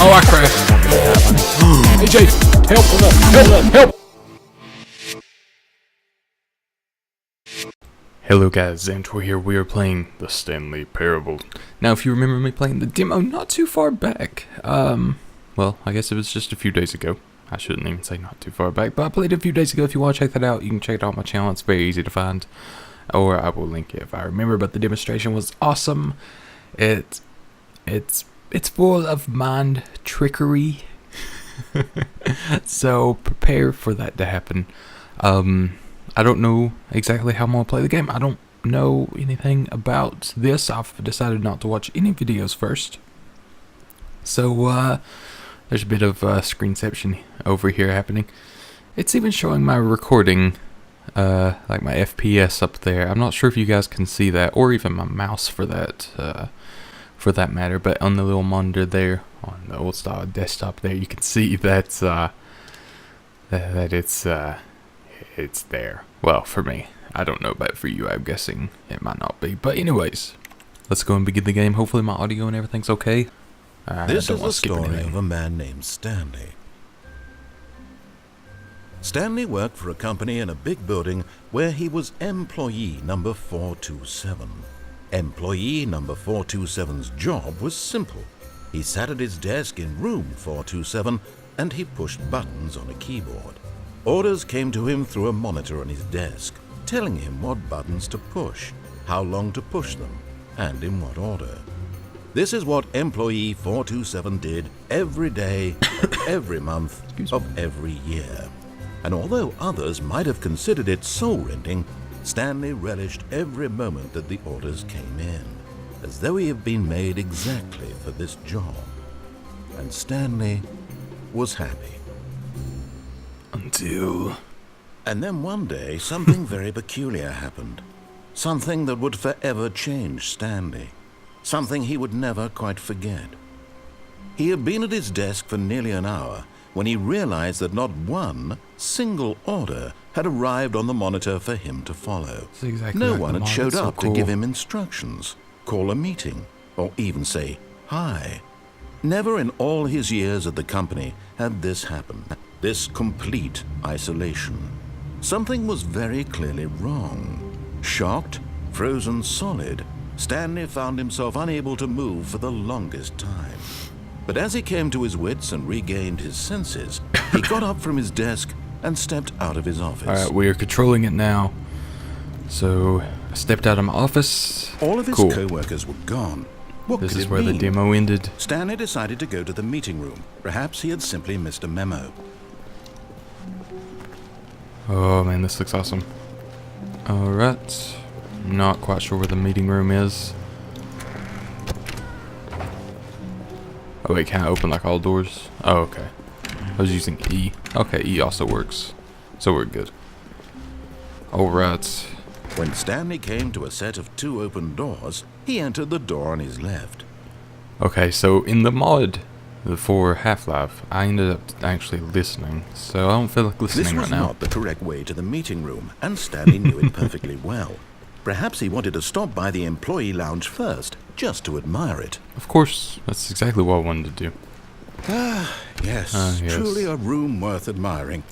Oh, I crashed. AJ, help! Hello guys, Zanitor here. We are playing the Stanley Parable. Now, if you remember me playing the demo not too far back, well, I guess it was just a few days ago. I shouldn't even say not too far back, but I played it a few days ago. If you want to check that out, you can check it out on my channel. It's very easy to find, or I will link it if I remember. But the demonstration was awesome. It's full of mind trickery, so prepare for that to happen. I don't know exactly how I'm going to play the game. I don't know anything about this. I've decided not to watch any videos first. So, there's a bit of screenception over here happening. It's even showing my recording, like my FPS up there. I'm not sure if you guys can see that, or even my mouse for that matter. But on the little monitor there, on the old style desktop there, you can see that, it's there. Well, for me. I don't know about for you. I'm guessing it might not be. But anyways, let's go and begin the game. Hopefully my audio and everything's okay. This is the story of a man named Stanley. Stanley worked for a company in a big building where he was employee number 427. Employee number 427's job was simple. He sat at his desk in room 427 and he pushed buttons on a keyboard. Orders came to him through a monitor on his desk, telling him what buttons to push, how long to push them, and in what order. This is what employee 427 did every day, every month, of every year. And although others might have considered it soul-rending, Stanley relished every moment that the orders came in, as though he had been made exactly for this job. And Stanley was happy. And then one day, something very peculiar happened. Something that would forever change Stanley. Something he would never quite forget. He had been at his desk for nearly an hour when he realized that not one single order had arrived on the monitor for him to follow. No one had showed up to give him instructions, call a meeting, or even say hi. Never in all his years at the company had this happened. This complete isolation. Something was very clearly wrong. Shocked, frozen solid, Stanley found himself unable to move for the longest time. But as he came to his wits and regained his senses, he got up from his desk and stepped out of his office. Alright, we are controlling it now. So, I stepped out of my office. All of his co-workers were gone. What This could is it where mean? the demo ended. Stanley decided to go to the meeting room. Perhaps he had simply missed a memo. Oh man, this looks awesome. Alright. Not quite sure where the meeting room is. Oh wait, can I open like all doors? Oh, okay. I was using E. Okay, E also works. So we're good. Alright. When Stanley came to a set of 2 open doors, he entered the door on his left. Okay, so in the mod for Half-Life, I ended up actually listening, so I don't feel like listening right now. This was not the correct way to the meeting room, and Stanley knew it perfectly well. Perhaps he wanted to stop by the employee lounge first, just to admire it. Of course, that's exactly what I wanted to do. Yes, truly a room worth admiring.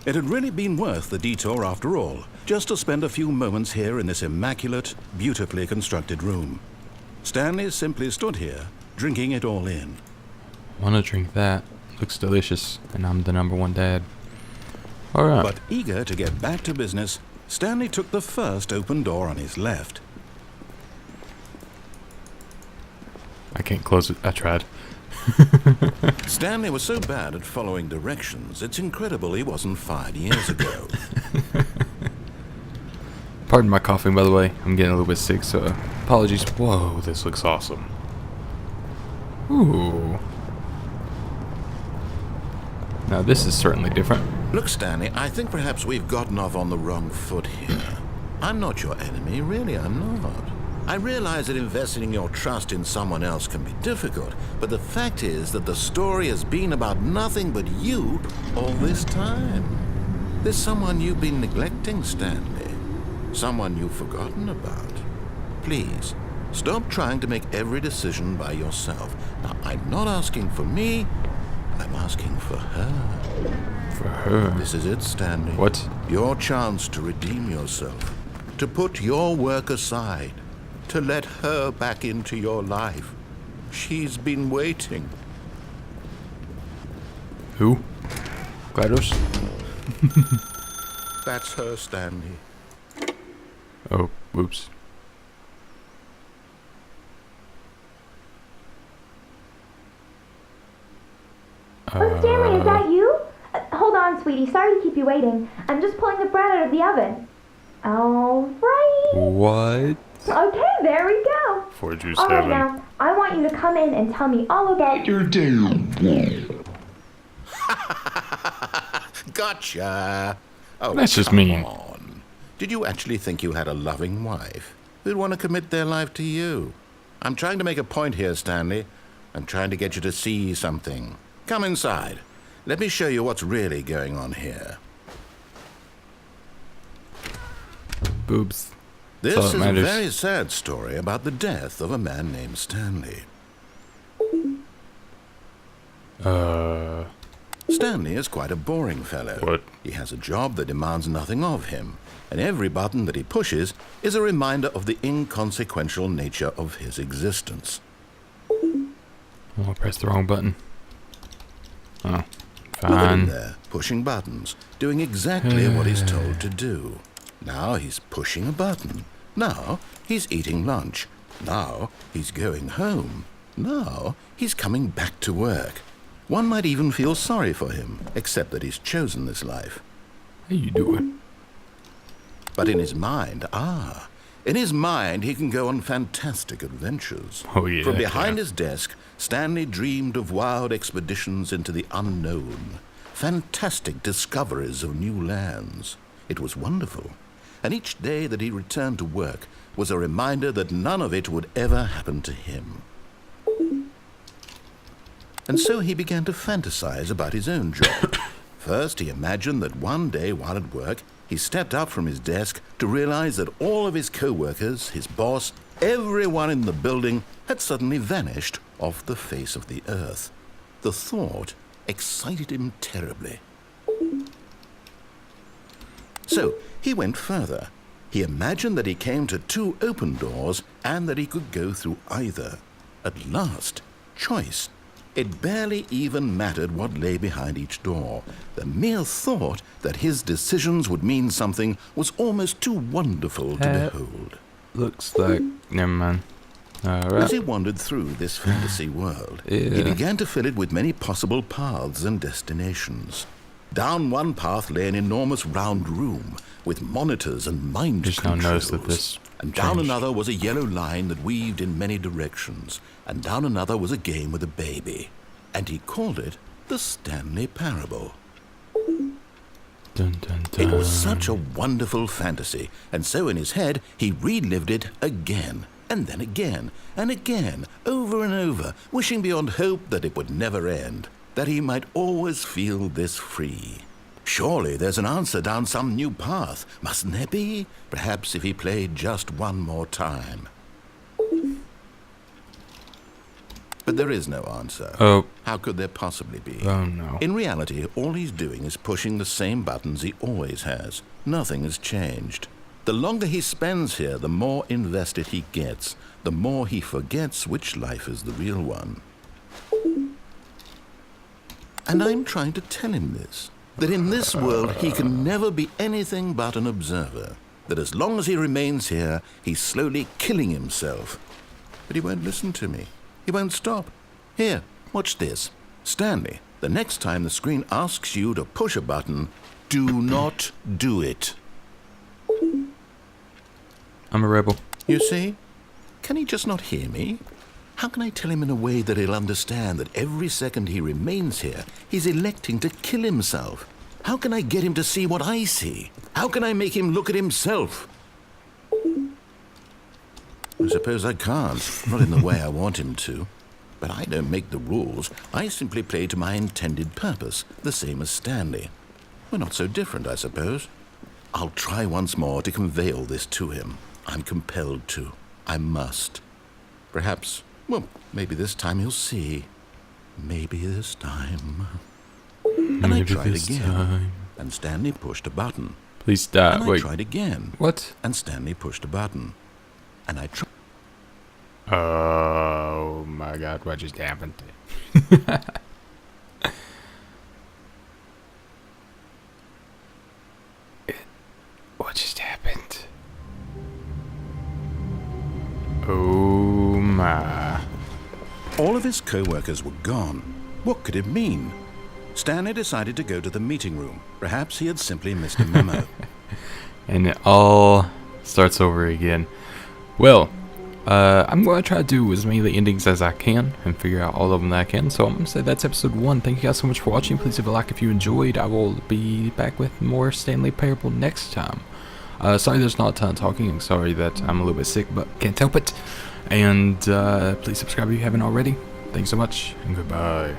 It had really been worth the detour after all, just to spend a few moments here in this immaculate, beautifully constructed room. Stanley simply stood here, drinking it all in. I want to drink that. Looks delicious, and I'm the #1 dad. Alright. But eager to get back to business, Stanley took the first open door on his left. I can't close it. I tried. Stanley was so bad at following directions, it's incredible he wasn't fired years ago. Pardon my coughing, by the way. I'm getting a little bit sick, so apologies. Whoa, this looks awesome. Ooh. Now this is certainly different. Look, Stanley, I think perhaps we've gotten off on the wrong foot here. I'm not your enemy, really, I'm not. I realize that investing your trust in someone else can be difficult, but the fact is that the story has been about nothing but you all this time. There's someone you've been neglecting, Stanley. Someone you've forgotten about. Please, Stop trying to make every decision by yourself. Now, I'm not asking for me, I'm asking for her. For her. This is it, Stanley. What? Your chance to redeem yourself, to put your work aside, to let her back into your life. She's been waiting. Who? GLaDOS? That's her, Stanley. Oh, whoops. Oh, Stanley, is that you? Hold on, sweetie. Sorry to keep you waiting. I'm just pulling the bread out of the oven. All right. What? Okay, there we go. 427. All right, now, I want you to come in and tell me all about your day. Gotcha. Oh, That's just come mean. on. Did you actually think you had a loving wife who'd want to commit their life to you? I'm trying to make a point here, Stanley. I'm trying to get you to see something. Come inside. Let me show you what's really going on here. Boobs. This all is that a matters. very sad story about the death of a man named Stanley. Stanley is quite a boring fellow. What? He has a job that demands nothing of him, and every button that he pushes is a reminder of the inconsequential nature of his existence. Oh, I pressed the wrong button. Oh, Look at fine. him there, pushing buttons, doing exactly what he's told to do. Now he's pushing a button. Now he's eating lunch. Now he's going home. Now he's coming back to work. One might even feel sorry for him, except that he's chosen this life. How you doing? But in his mind, in his mind he can go on fantastic adventures. Oh, yeah. From behind yeah. his desk, Stanley dreamed of wild expeditions into the unknown, fantastic discoveries of new lands. It was wonderful, and each day that he returned to work was a reminder that none of it would ever happen to him. And so he began to fantasize about his own job. First, he imagined that one day while at work, he stepped up from his desk to realize that all of his co-workers, his boss, everyone in the building had suddenly vanished off the face of the earth. The thought excited him terribly. So he went further. He imagined that he came to two open doors and that he could go through either. At last, choice. It barely even mattered what lay behind each door. The mere thought that his decisions would mean something was almost too wonderful to behold. Looks like... Never mind. As Alright. he wandered through this fantasy world, he Yeah. began to fill it with many possible paths and destinations. Down one path lay an enormous round room with monitors and mind Just now controls. noticed that this And down changed. another was a yellow line that weaved in many directions. And down another was a game with a baby. And he called it the Stanley Parable. Dun, dun, dun. It was such a wonderful fantasy, and so in his head he relived it again, and then again, and again, over and over, wishing beyond hope that it would never end, that he might always feel this free. Surely there's an answer down some new path, mustn't there be? Perhaps if he played just one more time. But there is no answer. Oh. How could there possibly be? Oh, no. In reality, all he's doing is pushing the same buttons he always has. Nothing has changed. The longer he spends here, the more invested he gets, the more he forgets which life is the real one. And I'm trying to tell him this, that in this world he can never be anything but an observer, that as long as he remains here, he's slowly killing himself. But he won't listen to me. He won't stop. Here, watch this. Stanley, the next time the screen asks you to push a button, do not do it. I'm a rebel. You see? Can he just not hear me? How can I tell him in a way that he'll understand that every second he remains here, he's electing to kill himself? How can I get him to see what I see? How can I make him look at himself? I suppose I can't, not in the way I want him to. But I don't make the rules. I simply play to my intended purpose, the same as Stanley. We're not so different, I suppose. I'll try once more to convey all this to him. I'm compelled to. I must. Perhaps, well, maybe this time he'll see. Maybe this time. And I Maybe tried this again, time. and Stanley pushed a button. Please die. And I Wait. tried again, What? and Stanley pushed a button. And I tried. Oh my god, what just happened? What just happened? Oh my. All of his co-workers were gone. What could it mean? Stanley decided to go to the meeting room. Perhaps he had simply missed a memo. And it all starts over again. Well, I'm going to try to do as many of the endings as I can and figure out all of them that I can. So I'm going to say that's episode 1. Thank you guys so much for watching. Please leave a like if you enjoyed. I will be back with more Stanley Parable next time. Sorry there's not a ton of talking. I'm sorry that I'm a little bit sick, but can't help it. And please subscribe if you haven't already. Thanks so much, and goodbye.